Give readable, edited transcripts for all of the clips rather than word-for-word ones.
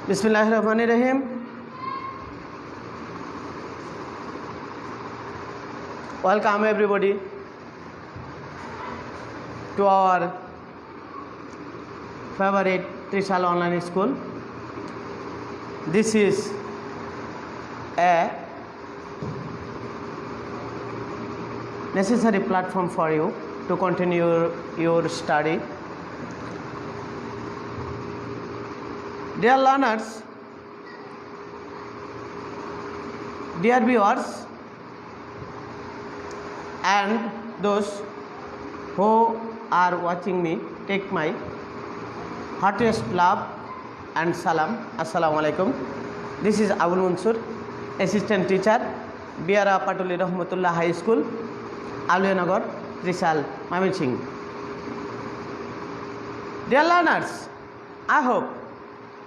Bismillahirrahmanirrahim. Welcome everybody to our favorite Trishal Online School. This is a necessary platform for you to continue your study. Dear learners, dear viewers, and those who are watching me, take my heartiest love and salam. Assalamu alaikum. This is Abul Mansur, assistant teacher, Biara Patuli Rahmatullah High School, Auliyanagar, Trishal, Mymensingh. Dear learners, I hope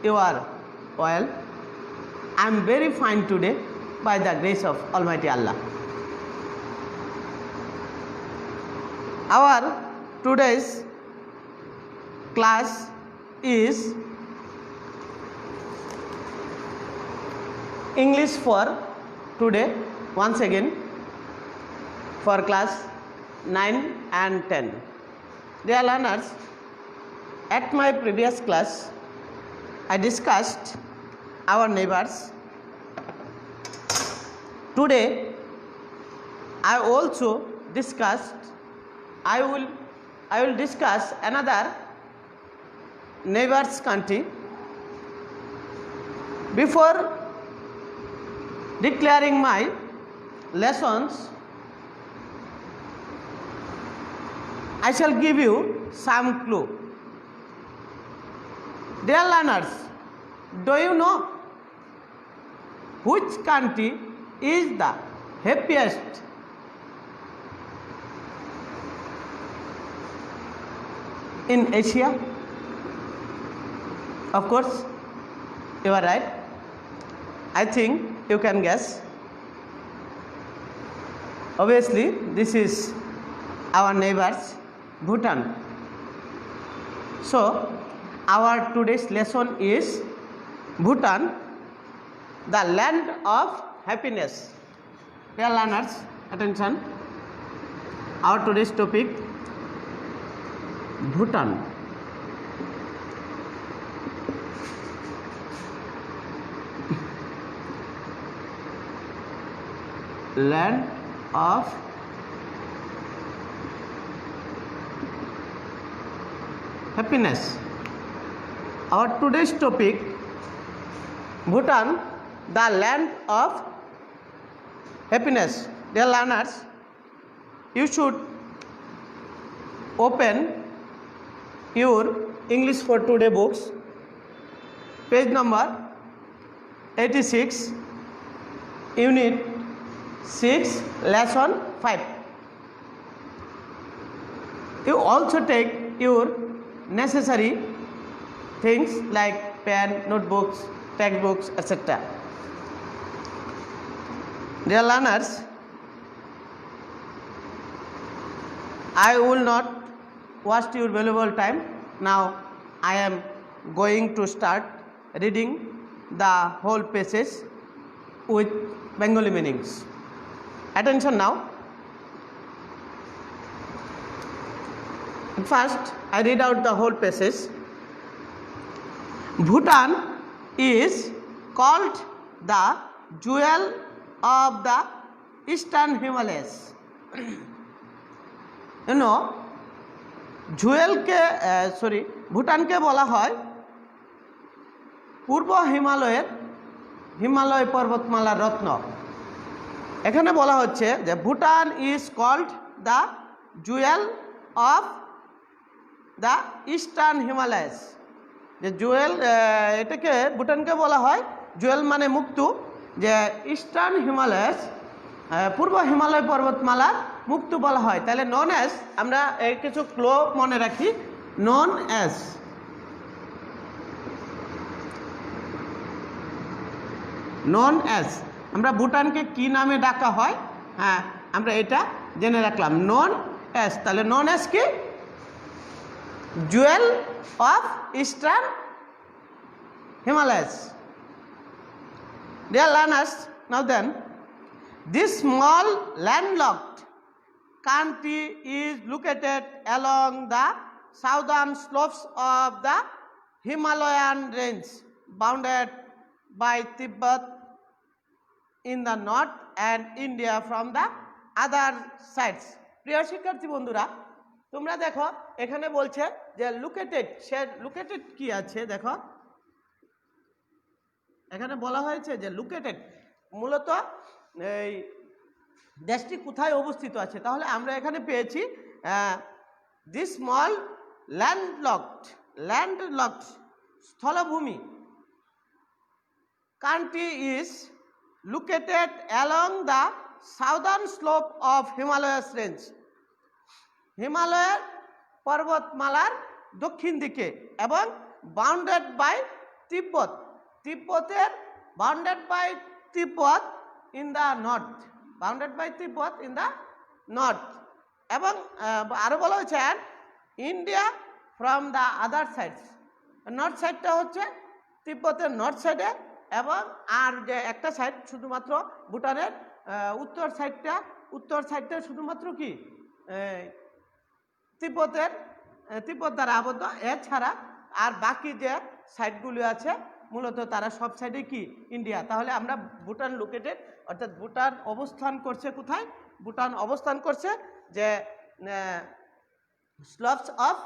you are well. I am very fine today by the grace of Almighty Allah. Our today's class is English for today, once again for class 9 and 10. Dear learners, at my previous class I discussed our neighbors. Today I also discussed I will discuss another neighbor's country. Before declaring my lessons, I shall give you some clue. Dear learners, do you know which country is the happiest in Asia? Of course, you are right. I think you can guess. Obviously, this is our neighbors, Bhutan. So, our today's lesson is Bhutan, the land of happiness. Dear learners, attention. Our today's topic, Bhutan. Land of happiness. Our today's topic, Bhutan, the land of happiness. Dear learners, you should open your English for today books, page number 86, unit 6, lesson 5. You also take your necessary things like pen, notebooks, textbooks, etc. Dear learners, I will not waste your valuable time. Now I am going to start reading the whole passage with Bengali meanings. Attention now. First, I read out the whole passage. Bhutan is called the jewel of the eastern Himalayas. You know, Bhutan কে বলা হয় পূর্ব হিমালয় পর্বতমালার রত্ন। এখানে বলা হচ্ছে যে Bhutan is called the jewel of the eastern Himalayas. যে jewel, এটাকে ভুটানকে বলা হয় জুয়েল মানে মুক্তো, যে ইস্টার্ন হিমালয়াস পূর্ব হিমালয় পর্বতমালার মুক্তো বলা হয়। তাহলে নন অ্যাজ, আমরা কিছু ক্লো মনে রাখি, নন অ্যাজ আমরা ভুটানকে কি নামে ডাকা হয়, হ্যাঁ আমরা এটা জেনে রাখলাম, নন অ্যাজ। তাহলে নন অ্যাজ কি? Jewel of eastern Himalayas. Dear learners, now then, this small landlocked country is located along the southern slopes of the Himalayan range, bounded by Tibet in the north and India from the other sides. প্রিয় শিক্ষার্থী বন্ধুরা, তোমরা দেখো এখানে বলছে যে located, সে located কি আছে দেখো, এখানে বলা হয়েছে যে লোকেটেড মূলত এই দেশটি কোথায় অবস্থিত আছে। তাহলে আমরা এখানে পেয়েছি দিস স্মল ল্যান্ডলকড স্থলভূমি country is located along the southern slope of Himalayas range. হিমালয়ের পর্বতমালার দক্ষিণ দিকে এবং বাউন্ডেড বাই তিব্বত, তিব্বতের bounded by Tibet in the north, bounded by Tibet in the north, এবং আরও বলা হয়েছে India from the other sides. North সাইডটা হচ্ছে তিব্বতের নর্থ সাইডে, এবং আর যে একটা সাইড শুধুমাত্র ভুটানের উত্তর সাইডটা শুধুমাত্র কি তিব্বত দ্বারা আবদ্ধ। এছাড়া আর বাকি যে সাইডগুলি আছে মূলত তারা সব সাইডে কি ইন্ডিয়া। তাহলে আমরা ভুটান লোকেটেড, অর্থাৎ ভুটান অবস্থান করছে কোথায়? ভুটান অবস্থান করছে যে স্লোপস অফ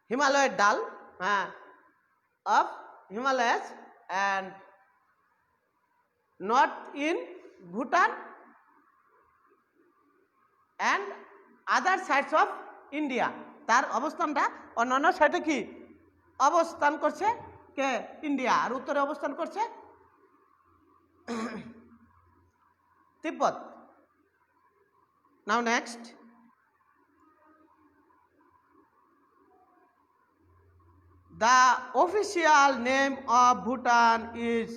হিমালয়ের ডাল, of Himalayas and north in Bhutan and other sides of India. তার অবস্থানটা অন্যান্য সাইডে কি অবস্থান করছে কে ইন্ডিয়া, আর উত্তরে অবস্থান করছে তিব্বত। নাও next, the official name of Bhutan is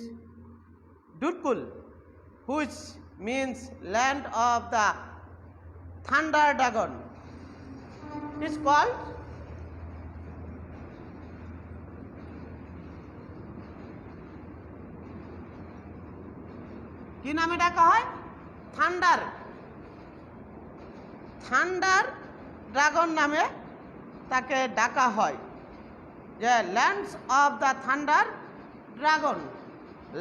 Durkul, which means land of the thunder dragon. It is called কি নামে ডাকা হয়? থান্ডার ড্রাগন নামে তাকে ডাকা হয়। যে lands of the thunder dragon,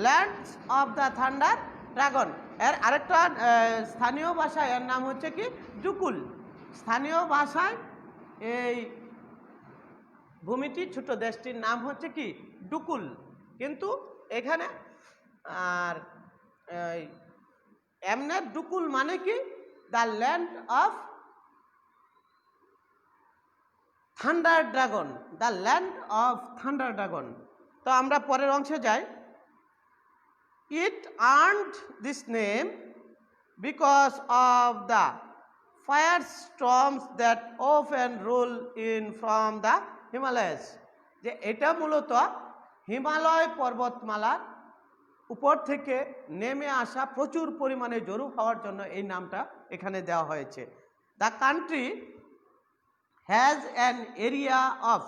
lands of the thunder dragon. এর আরেকটা স্থানীয় ভাষায় এর নাম হচ্ছে কি ডুকুল। স্থানীয় ভাষায় এই ভূমিটি ছোট দেশটির নাম হচ্ছে কি ডুকুল। কিন্তু এখানে আর এমনে ডুকুল মানে কি the land of thunder dragon, the land of thunder dragon. তো আমরা পরের অংশে যাই। It earned this name because of the fire storms that often roll in from the Himalayas. যে এটা মূলত হিমালয় পর্বতমালার উপর থেকে নেমে আসা প্রচুর পরিমাণে জরুপ হওয়ার জন্য এই নামটা এখানে দেওয়া হয়েছে। The country has an area of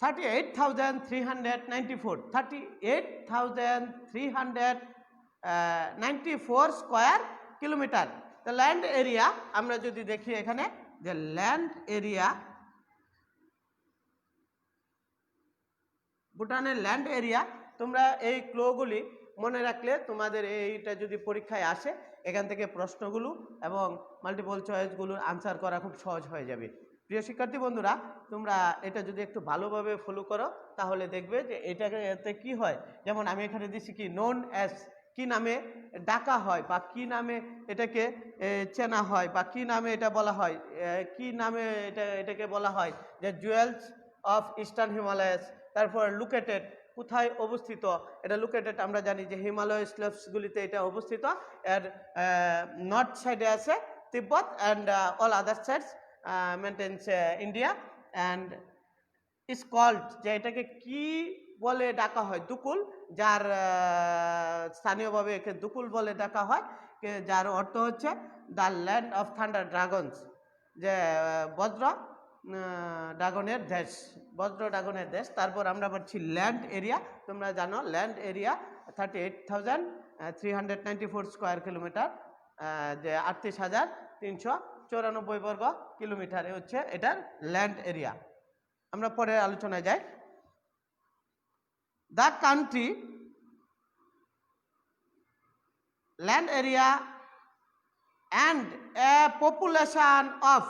38,394 square kilometre. The land area আমরা যদি দেখি এখানে, যে ল্যান্ড এরিয়া, ভুটানের ল্যান্ড এরিয়া, তোমরা এই ক্লোগুলি মনে রাখলে তোমাদের এইটা যদি পরীক্ষায় আসে এখান থেকে প্রশ্নগুলো এবং মাল্টিপল চয়েসগুলোর আনসার করা খুব সহজ হয়ে যাবে। প্রিয় শিক্ষার্থী বন্ধুরা, তোমরা এটা যদি একটু ভালোভাবে ফলো করো তাহলে দেখবে যে এটাকে এতে কি হয়। যেমন আমি এখানে দিচ্ছি কি নোন অ্যাজ, কি নামে ডাকা হয় বা কি নামে এটাকে চেনা হয় বা কি নামে এটা বলা হয়, কি নামে এটাকে বলা হয় যে জুয়েলস অফ ইস্টার্ন হিমালয়াস। তারপর লোকেটেড, কোথায় অবস্থিত? এটা লোকেটেড আমরা জানি যে হিমালয় স্লেপসগুলিতে এটা অবস্থিত। এর নর্থ সাইডে আছে Tibet and all other sides maintains India. And is called, যে এটাকে কি বলে ডাকা হয়? দুকুল, যার স্থানীয়ভাবে একে দুকুল বলে ডাকা হয়, যার অর্থ হচ্ছে the land of thunder dragons, যে বজ্র ড্রাগনের দেশ, বজ্র ড্রাগনের দেশ। তারপর আমরা পাচ্ছি ল্যান্ড এরিয়া। তোমরা জানো ল্যান্ড এরিয়া 38,394 স্কোয়ার কিলোমিটার, যে 38,394 বর্গ কিলোমিটার হচ্ছে এটার ল্যান্ড এরিয়া। আমরা পরে আলোচনায় যাই। The country land area and a population of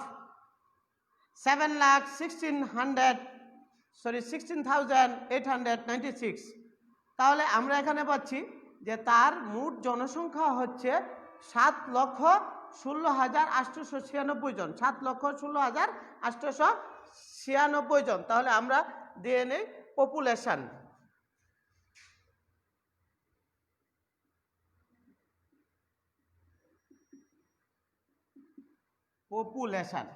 16,896। তাহলে আমরা এখানে পাচ্ছি যে তার মোট জনসংখ্যা হচ্ছে 7,16,896 জন, 7,16,896 জন। তাহলে আমরা দিয়ে নেই পপুলেশন। পপুলেশন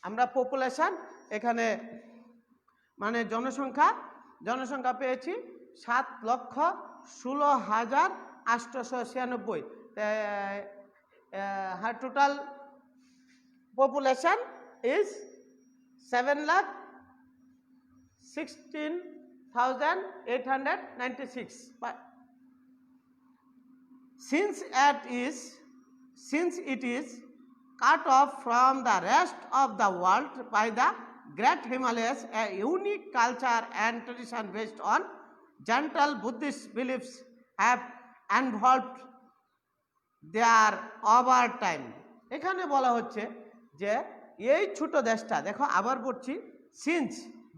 আমরা পপুলেশন এখানে মানে জনসংখ্যা পেয়েছি 7,16,896। her total population is 7,16,896. Since it is cut off from the rest of the world by the Great Himalayas, a unique culture and tradition based on gentle Buddhist beliefs have evolved there over time. এখানে বলা হচ্ছে যে এই ছোট দেশটা, দেখো আবার পড়ছি, সিন্স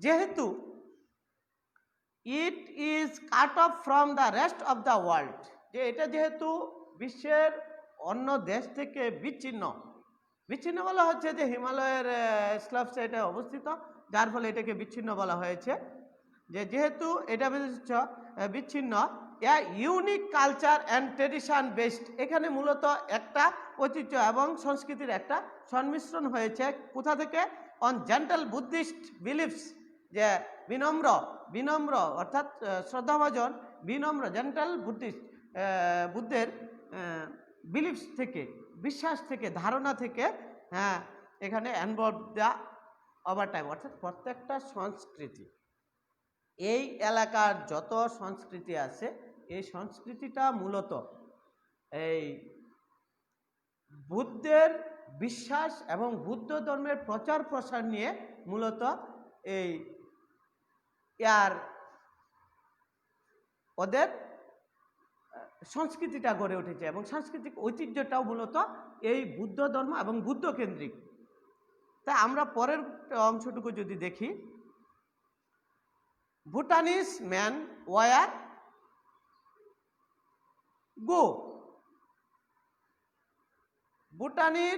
যেহেতু, it is cut off from the rest of the world, যে এটা যেহেতু বিশ্বের অন্য দেশ থেকে বিচ্ছিন্ন বলা হচ্ছে, যে হিমালয়ের স্ল্যাবসে এটা অবস্থিত, যার ফলে এটাকে বিচ্ছিন্ন বলা হয়েছে। যেহেতু এটা বিচ্ছিন্ন, unique culture and tradition based, এখানে মূলত একটা ঐতিহ্য এবং সংস্কৃতির একটা সংমিশ্রণ হয়েছে। কোথা থেকে? অন জেন্টাল বুদ্ধিস্ট বিলিফস, যে বিনম্র অর্থাৎ শ্রদ্ধাভাজন, বিনম্র জেন্টাল বুদ্ধের বিলিফস থেকে, বিশ্বাস থেকে, ধারণা থেকে, হ্যাঁ, এখানে ইনভলভ দ্য ওভার টাইম, অর্থাৎ প্রত্যেকটা সংস্কৃতি, এই এলাকার যত সংস্কৃতি আছে, এই সংস্কৃতিটা মূলত এই বুদ্ধের বিশ্বাস এবং বুদ্ধ ধর্মের প্রচার প্রসার নিয়ে মূলত এই ওদের সংস্কৃতিটা গড়ে উঠেছে, এবং সাংস্কৃতিক ঐতিহ্যটাও মূলত এই বুদ্ধ ধর্ম এবং বুদ্ধ কেন্দ্রিক। তাই আমরা পরের অংশটুকু যদি দেখি, ভুটানিজ ম্যান ওয়ার গো, ভুটানের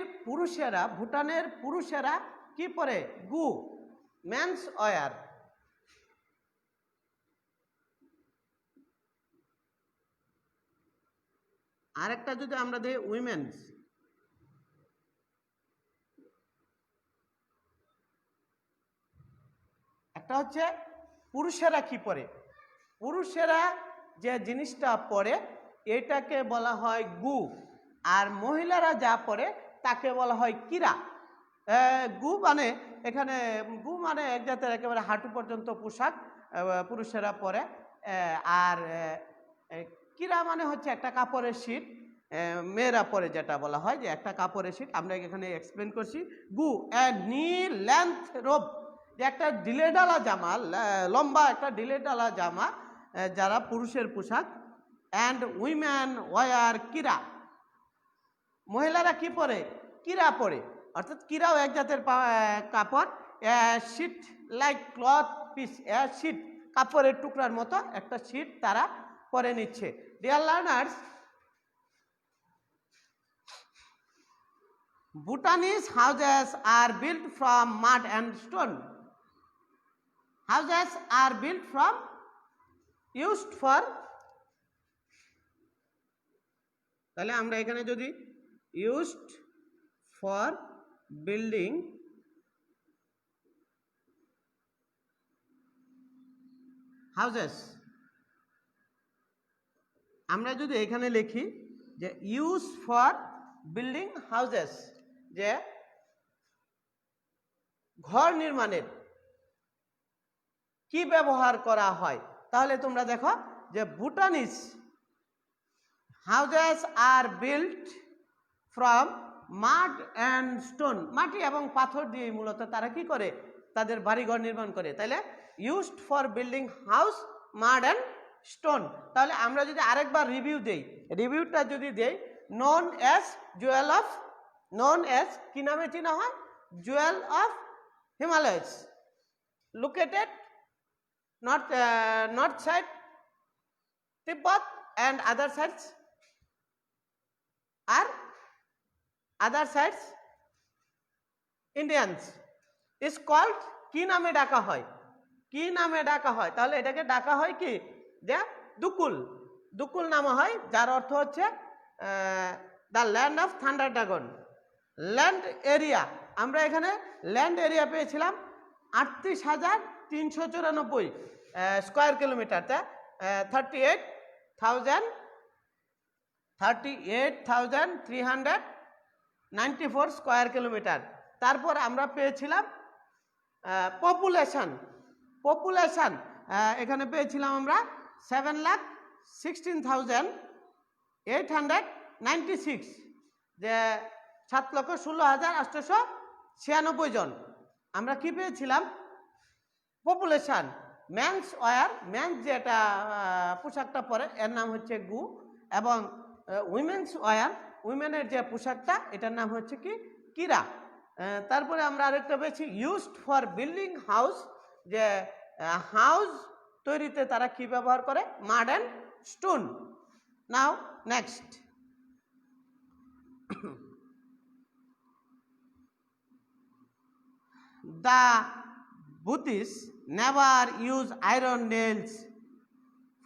পুরুষেরা কি পরে? গু, ম্যানস ওয়ার। আরেকটা যদি আমরা দেখি উইমেন্স, একটা হচ্ছে পুরুষেরা কি পরে, পুরুষেরা যে জিনিসটা পরে এটাকে বলা হয় গু, আর মহিলারা যা পরে তাকে বলা হয় কিরা। গু মানে এখানে গু মানে এক জাতের একেবারে হাঁটু পর্যন্ত পোশাক পুরুষেরা পরে, আর কিরা মানে হচ্ছে একটা কাপড়ের শীট, মেয়েরা পরে যেটা বলা হয় যে একটা কাপড়ের শীট। আমরা এখানে এক্সপ্লেন করছি। গু নি লেন্থ রোব, যে একটা ঢিলেঢালা জামা, লম্বা একটা ঢিলেঢালা জামা, যারা পুরুষের পোশাক। অ্যান্ড উইমেন ওয়ার কিরা, মহিলারা কি পরে? কিরা পরে, অর্থাৎ কিরাও এক জাতের কাপড়, sheet like cloth piece, sheet কাপড়ের টুকরার মতো একটা শীট তারা পরে নিচ্ছে। Dear learners, Bhutanese houses are built from mud and stone. Houses are built from used for, তাহলে আমরা এখানে যদি used for building houses, আমরা যদি এখানে লিখি যে used for building houses, যে ঘর নির্মাণের কি ব্যবহার করা হয়, তাহলে তোমরা দেখো যে Bhutanese houses are built from mud and stone, মাটি এবং পাথর দিয়ে মূলত তারা কি করে তাদের বাড়িঘর নির্মাণ করে। তাহলে used for building house মাড and stone. তাহলে আমরা যদি আরেকবার রিভিউ দেই, রিভিউটা যদি দেই, known as Jewel of, known as কি নামে চিনা হয়, Jewel of Himalayas, located north side Tibet and other sides are other sides Indians is called কি নামে ডাকা হয়, কি নামে ডাকা হয়, তাহলে এটাকে ডাকা হয় কি যে দুকুল, দুকুল নাম হয়, যার অর্থ হচ্ছে the land of thunder dragon. Land area, আমরা এখানে ল্যান্ড এরিয়া পেয়েছিলাম 38,394 স্কোয়ার কিলোমিটার, 38,394 স্কোয়ার কিলোমিটার। তারপর আমরা পেয়েছিলাম পপুলেশন, পপুলেশন এখানে পেয়েছিলাম আমরা 7,16,896, যে 7,16,896 জন। আমরা কি পেয়েছিলাম পপুলেশন। ম্যানস ওয়্যার, ম্যানস যেটা পোশাকটা পরে এর নাম হচ্ছে গু, এবং উইমেন্স ওয়্যার, উইমেনের যে পোশাকটা এটার নাম হচ্ছে কি কিরা। তারপরে আমরা আরেকটা পেয়েছি ইউজড ফর বিল্ডিং হাউস, যে হাউস তৈরিতে তারা কি ব্যবহার করে, mud and stone. Now next, the Buddhists never use iron nails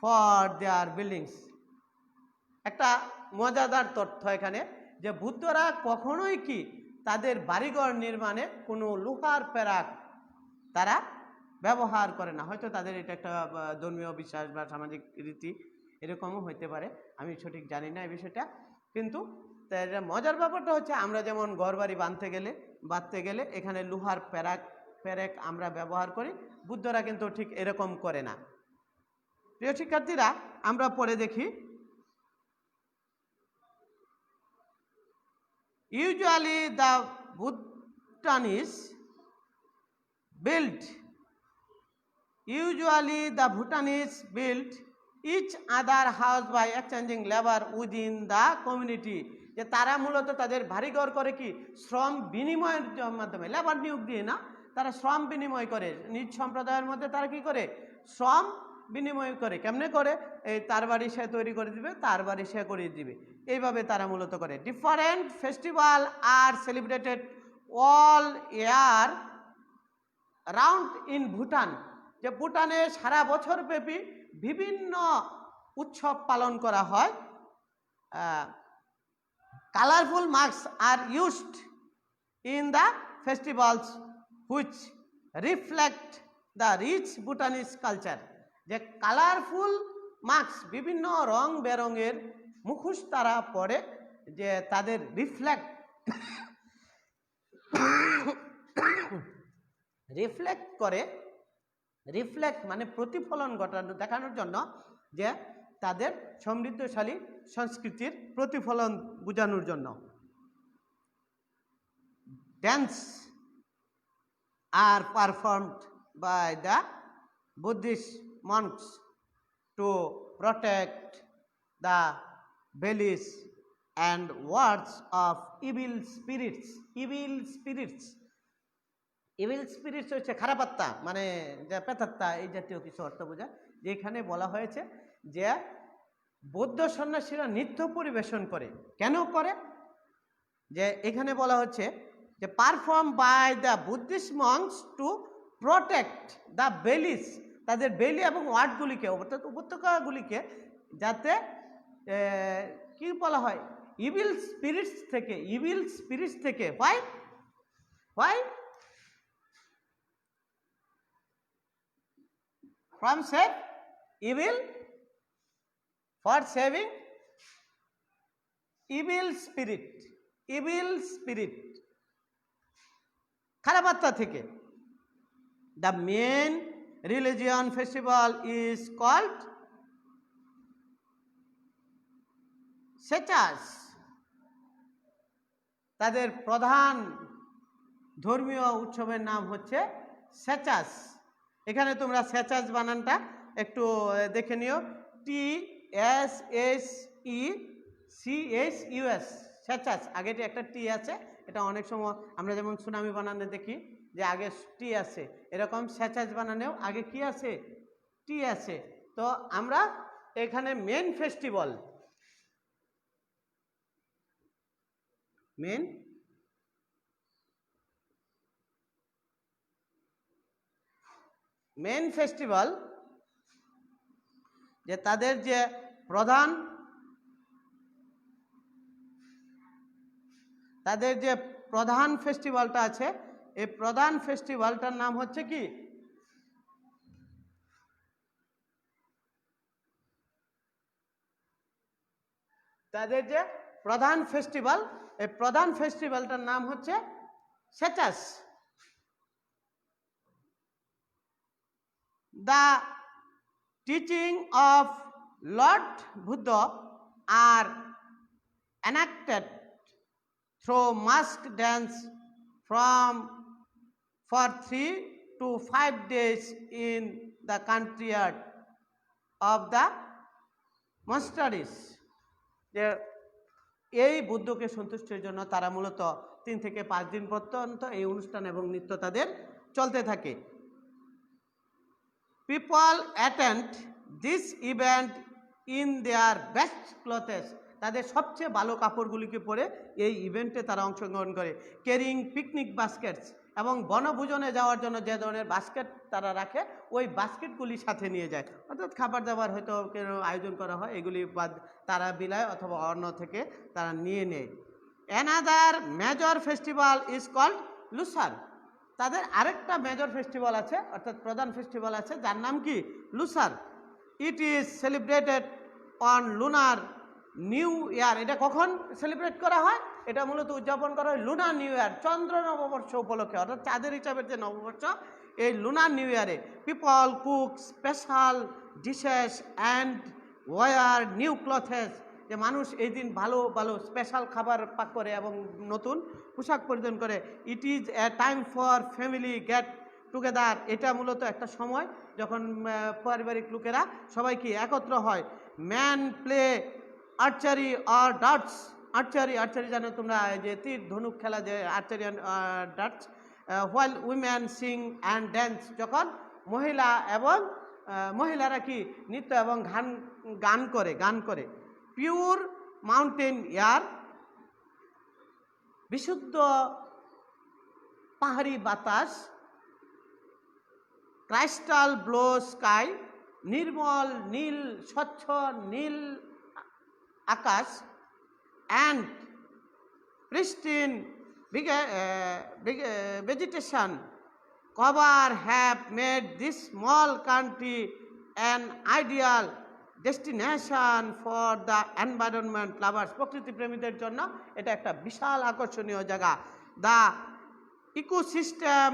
for their buildings. একটা মজাদার তথ্য এখানে, যে বুদ্ধরা কখনোই কি তাদের বাড়িঘর নির্মাণে কোনো লোহার পেরাক তারা ব্যবহার করে না। হয়তো তাদের এটা একটা ধর্মীয় বিশ্বাস বা সামাজিক রীতি, এরকমও হইতে পারে, আমি সঠিক জানি না এই বিষয়টা। কিন্তু মজার ব্যাপারটা হচ্ছে আমরা যেমন ঘর বাড়ি বাঁধতে গেলে এখানে লোহার পেরেক আমরা ব্যবহার করি, বুদ্ধরা কিন্তু ঠিক এরকম করে না। প্রিয় শিক্ষার্থীরা, আমরা পরে দেখি, usually the Bhutanese built each other house by exchanging labor within the community, যে তারা মূলত তাদের বাড়িঘর করে কি শ্রম বিনিময়ের মাধ্যমে, লেবার নিয়োগ দিয়ে না, তারা শ্রম বিনিময় করে, নিজ সম্প্রদায়ের মধ্যে তারা কি করে শ্রম বিনিময় করে। কেমনে করে, এই তার বাড়ি সে তৈরি করে দিবে, তার বাড়ি সে করে দিবে, এইভাবে তারা মূলত করে। Different festival are celebrated all year round in Bhutan, যে ভুটানে সারা বছর ব্যাপী বিভিন্ন উৎসব পালন করা হয়। Colourful mask are used in the festivals which reflect the rich Bhutanese culture, যে কালারফুল মাস্ক, বিভিন্ন রং বেরঙের মুখোশ তারা পরে, যে তাদের রিফ্লেক্ট মানে প্রতিফলন দেখানোর জন্য, যে তাদের সমৃদ্ধশালী সংস্কৃতির প্রতিফলন বোঝানোর জন্য। Dance are performed by the Buddhist monks to protect the bellies and wards of evil spirits. Evil spirits হচ্ছে খারাপ আত্মা, মানে যে প্রেতাত্মা, এই জাতীয় কিছু অর্থ বোঝায়। যেখানে বলা হয়েছে যে বৌদ্ধ সন্ন্যাসীরা নৃত্য পরিবেশন করে। কেন করে, যে এখানে বলা হচ্ছে যে perform by the Buddhist monks to protect the beliefs, তাদের বেলি এবং ওয়ার্ডগুলিকে, অর্থাৎ উপত্যকাগুলিকে, যাতে কি বলা হয় ইভিল স্পিরিটস থেকে why from save evil, for saving evil spirit, খারাপ আত্মা থেকে। The main religion festival is called সেচাস। তাদের প্রধান ধর্মীয় উৎসবের নাম হচ্ছে সেচাস। এখানে তোমরা সেচাস বানানটা একটু দেখে নিও, TSSECHUS, সেচাস। আগে একটা টি আছে, এটা অনেক সময় আমরা যেমন সুনামি বানানে দেখি যে আগে টি আছে, এরকম সেচাস বানানেও আগে কি আছে, টি আছে। তো আমরা এখানে মেন ফেস্টিভ্যাল, মেন ফেস্টিভ্যাল যে তাদের যে প্রধান ফেস্টিভ্যালটা আছে, এই প্রধান ফেস্টিভ্যালটার নাম হচ্ছে কি, তাদের যে প্রধান ফেস্টিভ্যাল, এই প্রধান ফেস্টিভ্যালটার নাম হচ্ছে সেচাস। The teaching of Lord Buddha are enacted through mask dance for 3 to 5 days in the courtyard of the monasteries. যে এই বুদ্ধকে সন্তুষ্টির জন্য তারা মূলত 3 থেকে 5 দিন পর্যন্ত এই অনুষ্ঠান এবং নৃত্য তাদের চলতে থাকে। People attend this event in their best clothes, তাদের সবচেয়ে ভালো কাপড়গুলিকে পরে এই ইভেন্টে তারা অংশগ্রহণ করে। ক্যারিং পিকনিক বাস্কেটস, এবং বনভোজনে যাওয়ার জন্য যে ধরনের বাস্কেট তারা রাখে ওই বাস্কেটগুলি সাথে নিয়ে যায়, অর্থাৎ খাবার দাবার হয়তো কেন আয়োজন করা হয় এগুলি তারা বিলায় অথবা অন্য থেকে তারা নিয়ে নেয়। Another major festival is called Losar, তাদের আরেকটা মেজর ফেস্টিভ্যাল আছে, অর্থাৎ প্রধান ফেস্টিভ্যাল আছে, যার নাম কি Losar. It is celebrated on lunar new year, এটা কখন সেলিব্রেট করা হয়, এটা মূলত উদযাপন করা হয় লুনার নিউ ইয়ার, চন্দ্র নববর্ষ উপলক্ষে, অর্থাৎ চাঁদের হিসাবের যে নববর্ষ এই লুনার নিউ ইয়ারে। People cook special dishes and wear new clothes, যে মানুষ এই দিন ভালো ভালো স্পেশাল খাবার পাক করে এবং নতুন পোশাক পরিধান করে। It is a time for family get together, এটা মূলত একটা সময় যখন পারিবারিক লোকেরা সবাই কি একত্র হয়। ম্যান প্লে আর্চারি আর ডার্টস, আর্চারি জানো তোমরা, যে তীর ধনুক খেলা, যে archery darts. While women Singh and dance, যখন মহিলারা কি নৃত্য এবং গান করে। পিওর মাউন্টেন এয়ার, বিশুদ্ধ পাহাড়ি বাতাস। ক্রাইস্টাল ব্লু স্কাই, নির্মল নীল স্বচ্ছ নীল আকাশ। And pristine vegetation cover have made this small country an ideal destination for the environment lovers, প্রকৃতি প্রেমীদের জন্য এটা একটা বিশাল আকর্ষণীয় জায়গা। The ecosystem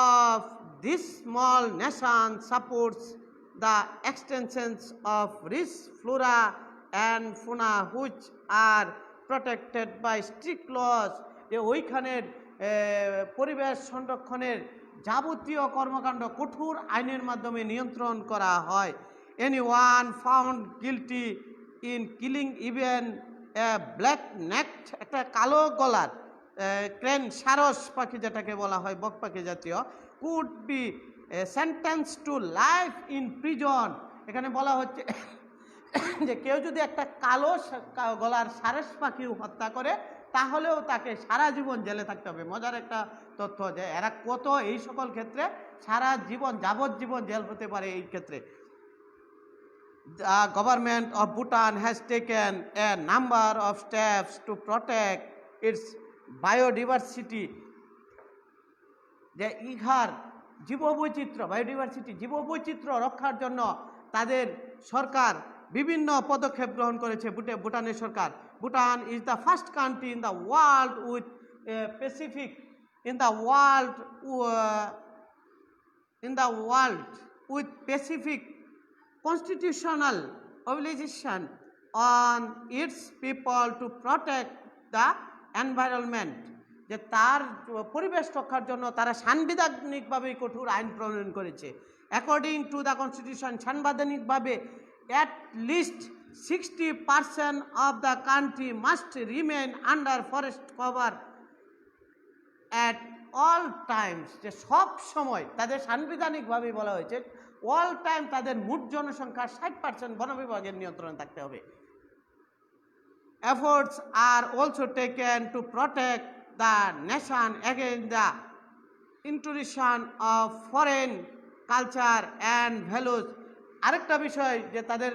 of this small nation supports the extensions of rich flora and fauna which are protected by strict laws, যে ওইখানের পরিবেশ সংরক্ষণের যাবতীয় কর্মকাণ্ড কঠোর আইনের মাধ্যমে নিয়ন্ত্রণ করা হয়। Anyone found guilty in killing even black necked, একটা কালো গলার ক্রেন, সারস পাখি যেটাকে বলা হয়, বক পাখি জাতীয়, could be sentence to life in prison. এখানে বলা হচ্ছে যে কেউ যদি একটা কালো গলার সারস পাখি হত্যা করে তাহলেও তাকে সারা জীবন জেলে থাকতে হবে। মজার একটা তথ্য যে এরা কত এই সকল ক্ষেত্রে সারা জীবন যাবজ্জীবন জেল হতে পারে এই ক্ষেত্রে। The government of Bhutan has taken a number of steps to protect its biodiversity, যে ইহার জীববৈচিত্র্য রক্ষার জন্য তাদের সরকার বিভিন্ন পদক্ষেপ গ্রহণ করেছে। ভুটানের সরকার। Bhutan is the first country in the world with in the world with specific constitutional obligation on its people to protect the environment, যে তার পরিবেশ রক্ষার জন্য তারা সাংবিধানিকভাবে কঠোর আইন প্রণয়ন করেছে। অ্যাকর্ডিং টু দ্য কনস্টিটিউশন, সাংবিধানিকভাবে at least 60% of the country must remain under forest cover at all times, যে সব সময় তাদের সাংবিধানিকভাবে বলা হয়েছে অল টাইম তাদের মোট জনসংখ্যার 60% বন বিভাগের নিয়ন্ত্রণে থাকতে হবে। Efforts are also taken to protect the nation against the intrusion of foreign culture and values. আরেকটা বিষয় যে তাদের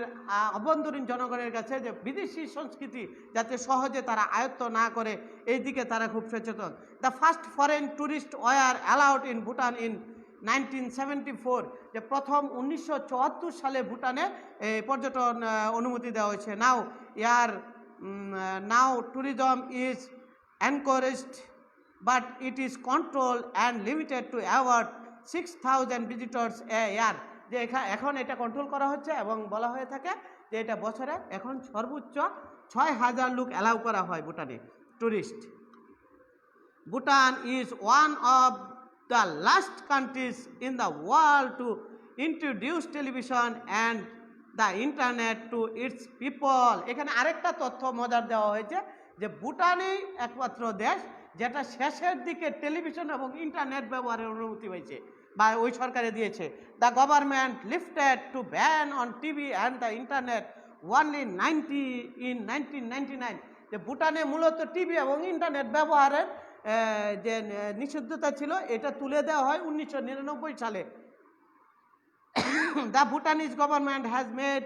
অভ্যন্তরীণ জনগণের কাছে যে বিদেশি সংস্কৃতি যাতে সহজে তারা আয়ত্ত না করে এই দিকে তারা খুব সচেতন। The first foreign tourist war allowed in Bhutan in 1974, যে প্রথম 1974 সালে ভুটানে পর্যটন অনুমতি দেওয়া হয়েছে। Now tourism is encouraged but it is control and limited to about 6000 visitors a year, যে এখন এটা কন্ট্রোল করা হচ্ছে এবং বলা হয়ে থাকে যে এটা বছরে এখন সর্বোচ্চ 6000 লোক অ্যালাউ করা হয় ভুটানে tourist. Bhutan is one of the last countries in the world to introduce television and the internet to its people. এখানে আরেকটা তথ্য মজার দেওয়া হয়েছে যে ভুটানেই একমাত্র দেশ যেটা শেষের দিকে টেলিভিশন এবং ইন্টারনেট ব্যবহারের অনুমতি হয়েছে বা ওই সরকারে দিয়েছে। The government lifted to ban on TV and the internet only 1999, যে ভুটানে মূলত টিভি এবং ইন্টারনেট ব্যবহারের যে নিষিদ্ধতা ছিল এটা তুলে দেওয়া হয় 1999 সালে। The Bhutanese government has made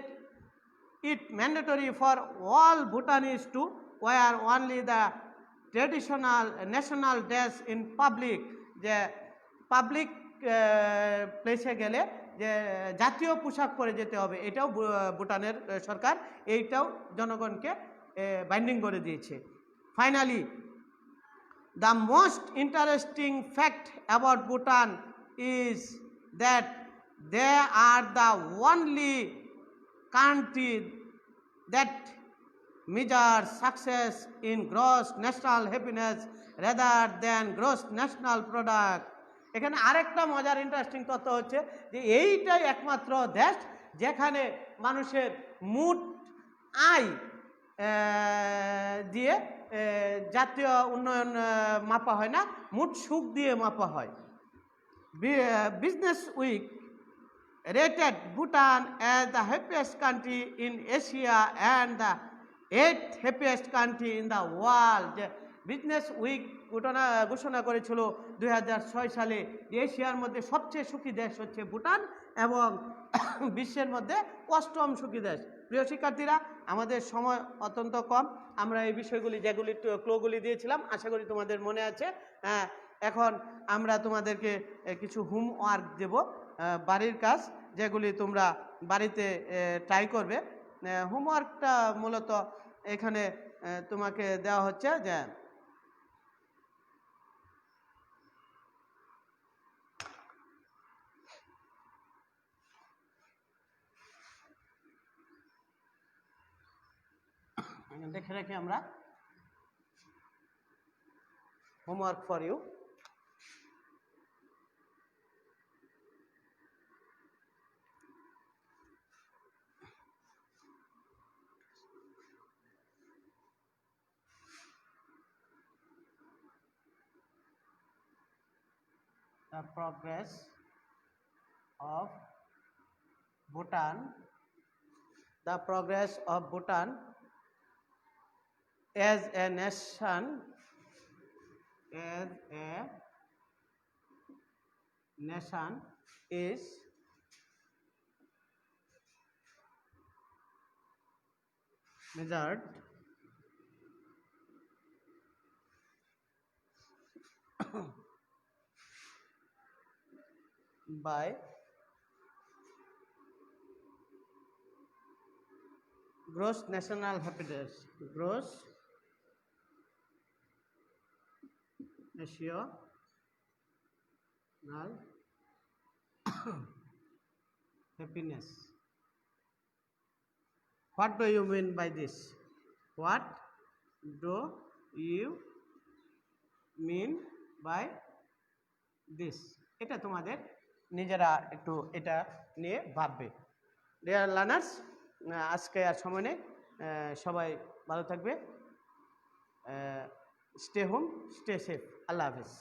it mandatory for all Bhutanese to wear only the traditional national dress in public, যে পাবলিক প্লেসে গেলে যে জাতীয় পোশাক পরে যেতে হবে, এটাও ভুটানের সরকার এইটাও জনগণকে বাইন্ডিং করে দিয়েছে। Finally, the most interesting fact about Bhutan is that they are the only country that measures success in gross national happiness rather than gross national product. এখানে আরেকটা মজার ইন্টারেস্টিং তথ্য হচ্ছে যে এইটাই একমাত্র দেশ যেখানে মানুষের মোট আয় দিয়ে জাতীয় উন্নয়ন মাপা হয় না, মোট সুখ দিয়ে মাপা হয়। Businessweek rated Bhutan as the happiest country in Asia and the 8th happiest country in the world, যে বিজনেস উইক ঘোষণা করেছিল 2006 সালে যে এশিয়ার মধ্যে সবচেয়ে সুখী দেশ হচ্ছে ভুটান এবং বিশ্বের মধ্যে 8ম সুখী দেশ। প্রিয় শিক্ষার্থীরা, আমাদের সময় অত্যন্ত কম, আমরা এই বিষয়গুলি যেগুলি ক্লুগুলি দিয়েছিলাম আশা করি তোমাদের মনে আছে। এখন আমরা তোমাদেরকে কিছু হোমওয়ার্ক দেব, বাড়ির কাজ, যেগুলি তোমরা বাড়িতে ট্রাই করবে। হোমওয়ার্কটা মূলত এখানে তোমাকে দেওয়া হচ্ছে যে দেখে রাখি আমরা homework for you. The progress of Bhutan, the progress of Bhutan as a nation, is measured by gross national happiness, gross national happiness. What do you mean by this? What do you mean by this? এটা তোমাদের নিজেরা একটু এটা নিয়ে ভাববে। Dear learners, আজকে আর সময় নেই, সবাই ভালো থাকবে, স্টে হোম, স্টে সেফ, আল্লাহ হাফেজ।